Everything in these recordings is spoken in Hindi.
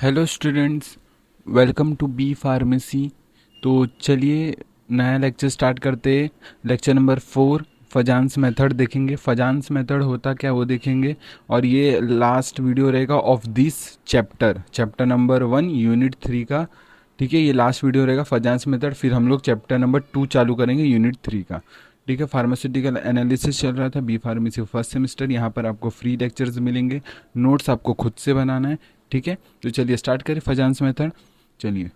Hello students, welcome to B pharmacy. तो चलिए नया लेक्चर स्टार्ट करते हैं। लेक्चर नंबर 4 फजान्स मेथड देखेंगे। फजान्स मेथड होता क्या वो देखेंगे, और ये लास्ट वीडियो रहेगा of this chapter number 1 unit 3 का। ठीक है, ये लास्ट वीडियो रहेगा फजान्स मेथड, फिर हम लोग चैप्टर नंबर 2 चालू करेंगे यूनिट 3 का। ठीक है, फार्मास्यूटिकल एनालिसिस चल रहा था बी फार्मेसी फर्स्ट सेमेस्टर। यहाँ पर आपको फ्री लेक्चर्स मिलेंगे, नोट्स आपको खुद से बनाना है। ठीक है, तो चलिए स्टार्ट करें फजान्स मेथड। चलिए,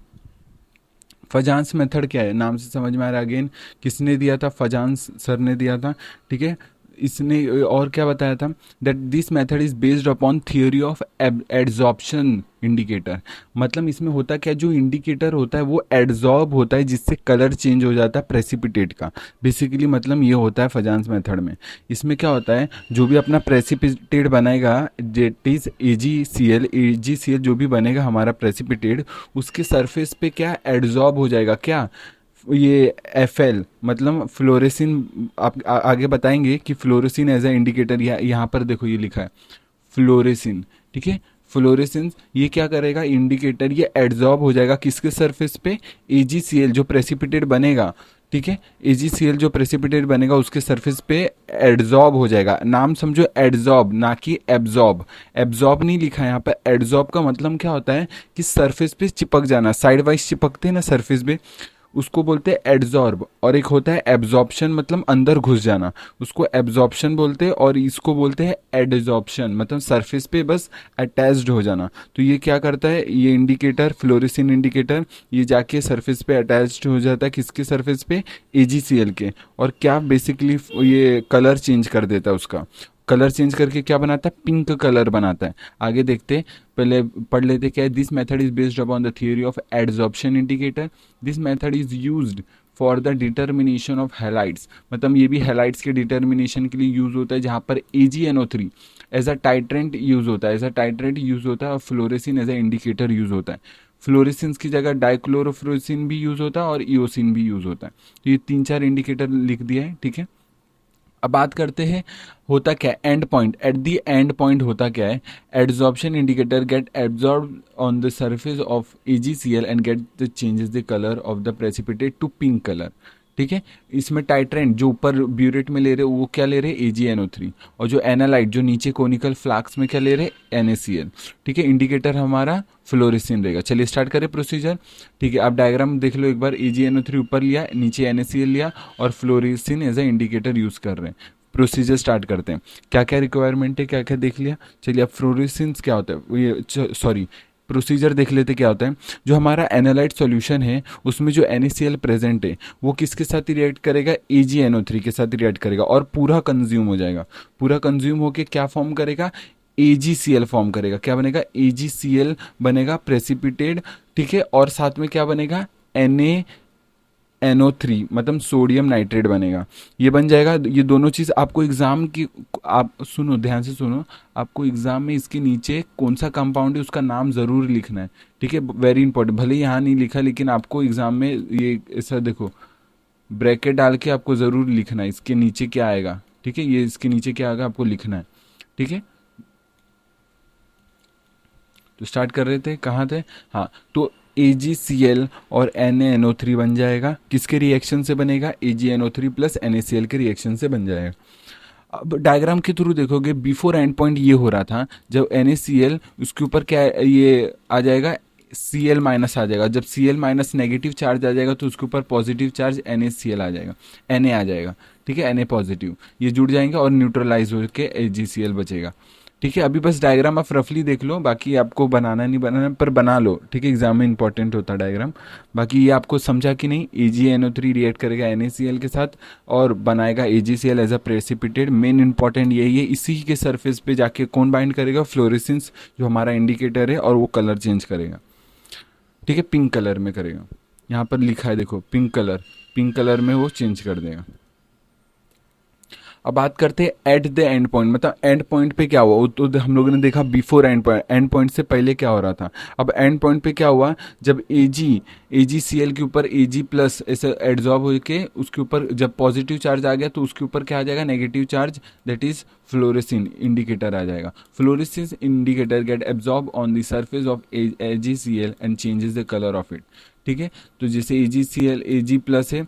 फजान्स मेथड क्या है, नाम से समझ में आ रहा है। अगेन किसने दिया था? फजान्स सर ने दिया था। ठीक है, इसने और क्या बताया था? That this method is based upon theory of adsorption indicator. मतलब इसमें होता क्या, जो इंडिकेटर होता है वो एड्जॉर्ब होता है, जिससे कलर चेंज हो जाता है प्रेसिपिटेट का। बेसिकली मतलब ये होता है फजान्स मेथड में। इसमें क्या होता है, जो भी अपना प्रेसिपिटेट बनेगा, जेट इज एजीसीएल जो भी बनेगा हमारा प्रेसिपिटेट, उसके सरफेस पे क्या एड्जॉर्ब हो जाएगा। क्या? ये एफएल मतलब फ्लोरेसिन। आप आगे बताएंगे कि फ्लोरेसिन एज ए इंडिकेटर, यहाँ पर देखो ये लिखा है फ्लोरेसिन। ठीक है, फ्लोरेसेंस ये क्या करेगा, इंडिकेटर ये एड्जॉर्ब हो जाएगा किसके सरफेस पे? एजीसीएल जो प्रेसिपिटेट बनेगा। ठीक है, एजीसीएल जो प्रेसिपिटेट बनेगा उसके सरफेस पे एड्जॉर्ब हो जाएगा। नाम समझो, एड्जॉर्ब ना कि एब्जॉर्ब। एब्जॉर्ब नहीं लिखा है यहाँ पर। एड्जॉर्ब का मतलब क्या होता है कि सरफेस पे चिपक जाना, साइड वाइज चिपकते हैं ना सरफेस पे, उसको बोलते हैं एड्जॉर्ब। और एक होता है एब्जॉर्प्शन, मतलब अंदर घुस जाना, उसको एब्जॉर्प्शन बोलते हैं। और इसको बोलते हैं एडजॉर्प्शन, मतलब सरफेस पे बस अटैच्ड हो जाना। तो ये क्या करता है, ये इंडिकेटर फ्लोरेसिन इंडिकेटर, ये जाके सरफेस पे अटैच्ड हो जाता है किसके सरफेस पे? एजीसीएल के। और क्या बेसिकली ये कलर चेंज कर देता है उसका। कलर चेंज करके क्या बनाता है? पिंक कलर बनाता है। आगे देखते, पहले पढ़ लेते क्या है। This method is based upon the theory of adsorption indicator. This method is used for the determination of halides. मतलब ये भी हेलाइट्स के डिटर्मिनेशन के लिए यूज होता है, जहाँ पर AgNO3 as a titrant use होता है, और फ्लोरेसिन एज अ इंडिकेटर यूज होता है। फ्लोरेसिन की जगह डाइक्लोरोफ्लोरेसिन भी यूज होता है और ईओसिन भी यूज होता है। तो ये 3-4 इंडिकेटर लिख दिया है। ठीक है, अब बात करते हैं होता क्या है end point. At the end point होता क्या है, adsorption indicator get absorb on the surface of AgCl and get the changes the colour of the precipitate to pink colour. ठीक है, इसमें टाइट्रेंट जो ऊपर ब्यूरेट में ले रहे वो क्या ले रहे? AgNO3। और जो एनालाइट जो नीचे कोनिकल फ्लास्क में क्या ले रहे? NaCl। ठीक है, इंडिकेटर हमारा फ्लोरेसिन रहेगा। चलिए स्टार्ट करें प्रोसीजर। ठीक है, आप डायग्राम देख लो एक बार। AgNO3 ऊपर लिया, नीचे NaCl लिया, और फ्लोरेसिन एज ए इंडिकेटर यूज कर रहे हैं। प्रोसीजर स्टार्ट करते हैं। क्या क्या रिक्वायरमेंट है, क्या क्या देख लिया। चलिए, अब फ्लोरेसेंस क्या होता है, ये सॉरी प्रोसीजर देख लेते क्या होता है। जो हमारा एनालाइट सॉल्यूशन है उसमें जो NaCl प्रेजेंट है वो किसके साथ रिएक्ट करेगा? AgNO3 के साथ रिएक्ट करेगा, और पूरा कंज्यूम हो जाएगा। पूरा कंज्यूम होके क्या फॉर्म करेगा? AgCl फॉर्म करेगा। क्या बनेगा? AgCl बनेगा प्रेसिपिटेट। ठीक है, और साथ में क्या बनेगा? NaNO3 मतलब सोडियम नाइट्रेट बनेगा। ये बन जाएगा। ये दोनों चीज आपको एग्जाम की, आप सुनो ध्यान से सुनो, आपको एग्जाम में इसके नीचे कौन सा कंपाउंड है उसका नाम जरूर लिखना है। ठीक है, वेरी इंपॉर्टेंट। भले यहाँ नहीं लिखा लेकिन आपको एग्जाम में ये ऐसा देखो ब्रैकेट डाल के आपको जरूर लिखना है इसके नीचे क्या आएगा। ठीक है, ये इसके नीचे क्या आएगा आपको लिखना है। ठीक है, तो स्टार्ट कर रहे थे, कहाँ थे? हाँ, तो AgCl और NaNO3 बन जाएगा। किसके रिएक्शन से बनेगा? AgNO3 प्लस NaCl के रिएक्शन से बन जाएगा। अब डायग्राम के थ्रू देखोगे, बिफोर एंड पॉइंट ये हो रहा था, जब NaCl उसके ऊपर क्या ये आ जाएगा, Cl माइनस आ जाएगा। जब Cl माइनस नेगेटिव चार्ज आ जाएगा तो उसके ऊपर पॉजिटिव चार्ज NaCl आ जाएगा, Na आ जाएगा। ठीक है, Na पॉजिटिव, ये जुड़ जाएंगे और न्यूट्रलाइज होकर AgCl बचेगा। ठीक है, अभी बस डायग्राम आप रफली देख लो, बाकी आपको बनाना नहीं बनाना पर बना लो। ठीक है, एग्जाम में इंपॉर्टेंट होता है डायग्राम। बाकी ये आपको समझा कि नहीं? AgNO3 रिएक्ट करेगा NaCl के साथ और बनाएगा AgCl as a precipitate. Main important यही है। इसी के सरफेस पे जाके कौन बाइंड करेगा? फ्लोरेसेंस जो हमारा इंडिकेटर है, और वो कलर चेंज करेगा। ठीक है, पिंक कलर में करेगा। यहाँ पर लिखा है देखो, पिंक कलर में वो चेंज कर देगा। अब बात करते हैं एट द एंड पॉइंट, मतलब एंड पॉइंट पे क्या हुआ, वो तो हम लोगों ने देखा बिफोर एंड पॉइंट से पहले क्या हो रहा था। अब एंड पॉइंट पे क्या हुआ, जब AgCl के ऊपर Ag प्लस ऐसे एड्जॉर्ब होके उसके ऊपर जब पॉजिटिव चार्ज आ गया तो उसके ऊपर क्या आ जाएगा, negative charge, that is fluorescein indicator आ जाएगा। Fluorescein indicator get absorb on the surface of AgCl and changes the colour of it. ठीक है, तो जैसे AgCl Ag प्लस है,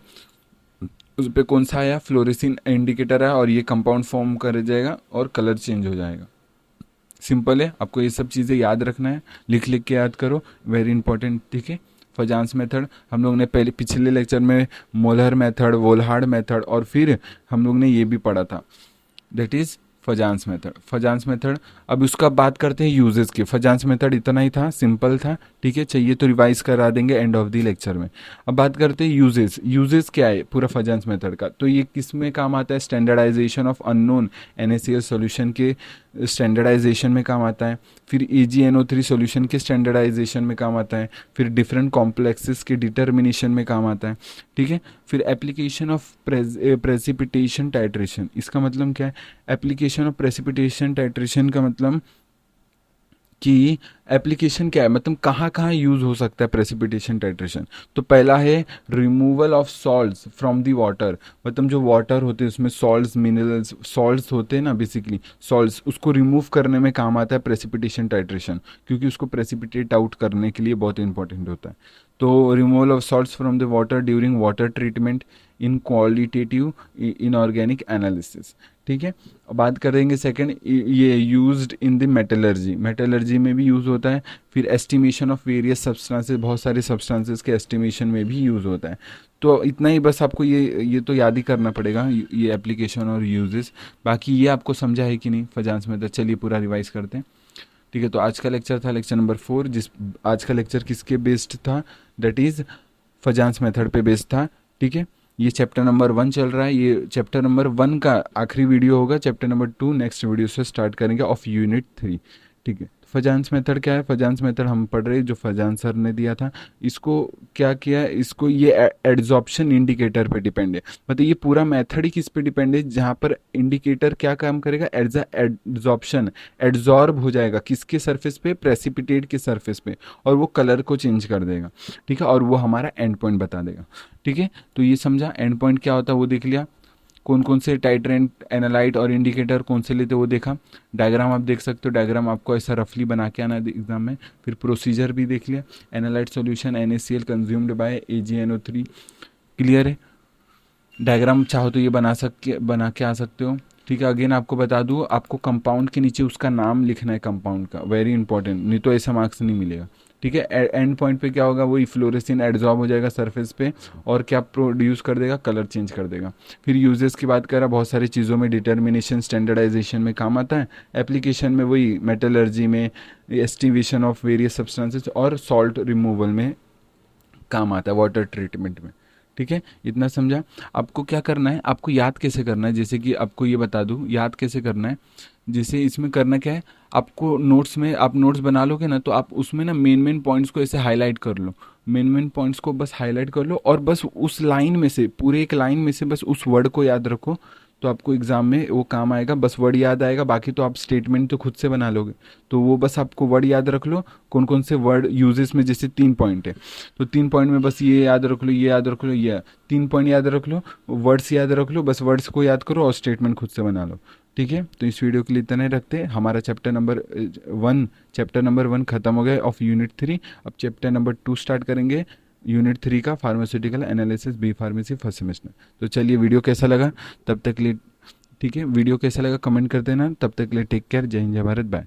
उस पे कौन सा आया, फ्लोरेसिन इंडिकेटर है, और ये कंपाउंड फॉर्म कर जाएगा और कलर चेंज हो जाएगा। सिंपल है, आपको ये सब चीज़ें याद रखना है, लिख लिख के याद करो, वेरी इंपॉर्टेंट। ठीक है, फजांस मेथड हम लोग ने पहले पिछले लेक्चर में मोलर मेथड, वोल्हार्ड मेथड, और फिर हम लोग ने ये भी पढ़ा था, that is Fajans method. Fajans method, अब उसका बात करते हैं यूजेस की। फजांस मेथड इतना ही था, सिंपल था। ठीक है, चाहिए तो रिवाइज करा देंगे एंड ऑफ द लेक्चर में। अब बात करते हैं यूजेस। यूजेस क्या है पूरा फजांस मेथड का, तो ये किस में काम आता है, standardisation of unknown NaCl solution के स्टैंडर्डाइजेशन में काम आता है, फिर AgNO3 सॉल्यूशन के स्टैंडर्डाइजेशन में काम आता है, फिर डिफरेंट कॉम्प्लेक्सेस के डिटर्मिनेशन में काम आता है। ठीक है, फिर एप्लीकेशन ऑफ प्रेसिपिटेशन टाइट्रेशन, इसका मतलब क्या है, एप्लीकेशन ऑफ प्रेसिपिटेशन टाइट्रेशन का मतलब कि एप्लीकेशन क्या है, मतलब कहाँ कहाँ यूज हो सकता है प्रेसिपिटेशन टाइट्रेशन। तो पहला है removal of salts from the water, मतलब जो वाटर होते हैं उसमें सॉल्ट्स, मिनरल्स, सॉल्ट्स होते हैं ना, बेसिकली सॉल्ट्स, उसको रिमूव करने में काम आता है प्रेसिपिटेशन टाइट्रेशन, क्योंकि उसको प्रेसिपिटेट आउट करने के लिए बहुत इंपॉर्टेंट होता है। तो removal of salts from the water during water treatment in qualitative inorganic analysis. ठीक है, बात करेंगे सेकंड, ये used in the metallurgy, metallurgy में भी यूज़ होता है। फिर एस्टिमेशन ऑफ वेरियस सब्सटेंसेस, बहुत सारे सब्सटेंसेस के एस्टिमेशन में भी यूज़ होता है। तो इतना ही बस आपको ये तो याद ही करना पड़ेगा, ये एप्लीकेशन और यूजेस। बाकी ये आपको समझा है कि नहीं फजांस में, तो चलिए पूरा रिवाइज करते हैं। ठीक है, तो आज का लेक्चर था लेक्चर नंबर 4, जिस आज का लेक्चर किसके बेस्ड था, दैट इज फजांस मेथड पे बेस्ड था। ठीक है, ये चैप्टर नंबर 1 चल रहा है, ये चैप्टर नंबर 1 का आखिरी वीडियो होगा। चैप्टर नंबर 2 नेक्स्ट वीडियो से स्टार्ट करेंगे ऑफ यूनिट 3। ठीक है, फजांस मेथड क्या है, फजांस मेथड हम पढ़ रहे हैं जो फजान सर ने दिया था। इसको क्या किया है, इसको ये एड्जॉर्प्शन इंडिकेटर पे डिपेंड है, मतलब ये पूरा मेथड ही किस पे डिपेंड है, जहाँ पर इंडिकेटर क्या काम करेगा, एज अ एड्जॉर्प्शन, एड्जॉर्ब हो जाएगा किसके सरफेस पे, प्रेसिपिटेट के सरफेस पे, और वो कलर को चेंज कर देगा। ठीक है, और वो हमारा एंड पॉइंट बता देगा। ठीक है, तो ये समझा, एंड पॉइंट क्या होता है वो देख लिया, कौन कौन से टाइट्रेंट, एनालाइट और इंडिकेटर कौन से लेते वो देखा। डायग्राम आप देख सकते हो, डायग्राम आपको ऐसा रफली बना के आना है एग्जाम में। फिर प्रोसीजर भी देख लिया, analyte solution NaCl consumed by AgNO3, clear है। डायग्राम चाहो तो ये बना के आ सकते हो। ठीक है, अगेन आपको बता दूँ, आपको कंपाउंड के नीचे उसका नाम लिखना है कंपाउंड का, वेरी इंपॉर्टेंट, नहीं तो ऐसा मार्क्स नहीं मिलेगा। ठीक है, एंड पॉइंट पे क्या होगा, वही फ्लोरेसिन एड्जॉर्ब हो जाएगा सरफेस पे, और क्या प्रोड्यूस कर देगा, कलर चेंज कर देगा। फिर यूजेस की बात करा, बहुत सारी चीज़ों में डिटर्मिनेशन, स्टैंडर्डाइजेशन में काम आता है। एप्लीकेशन में वही मेटलर्जी में, एस्टिमेशन ऑफ वेरियस सब्सटेंसेस, और सॉल्ट रिमूवल में काम आता है, वाटर ट्रीटमेंट में। ठीक है, इतना समझा। आपको क्या करना है, आपको याद कैसे करना है, जैसे कि आपको ये बता दूं याद कैसे करना है। जैसे इसमें करना क्या है, आपको नोट्स में, आप नोट्स बना लोगे ना, तो आप उसमें ना मेन मेन पॉइंट्स को ऐसे हाईलाइट कर लो, मेन मेन पॉइंट्स को बस हाईलाइट कर लो, और बस उस लाइन में से, पूरे एक लाइन में से बस उस वर्ड को याद रखो, तो आपको एग्जाम में वो काम आएगा। बस वर्ड याद आएगा, बाकी तो आप स्टेटमेंट तो खुद से बना लोगे। तो वो बस आपको वर्ड याद रख लो, कौन कौन से वर्ड यूजेस में, जैसे 3 पॉइंट है, तो 3 पॉइंट में बस ये याद रख लो, ये याद रख लो, ये 3 पॉइंट याद रख लो, वर्ड्स याद रख लो, बस वर्ड्स को याद करो और स्टेटमेंट खुद से बना लो। ठीक है, तो इस वीडियो के लिए इतना ही रखते हैं। हमारा चैप्टर नंबर 1 खत्म हो गया ऑफ यूनिट 3। अब चैप्टर नंबर 2 स्टार्ट करेंगे, यूनिट 3 का, pharmaceutical analysis, B pharmacy first semester. तो चलिए, वीडियो कैसा लगा तब तक के लिए, ठीक है, वीडियो कैसा लगा कमेंट कर देना। तब तक के लिए टेक केयर, जय हिंद, जय भारत, बाय।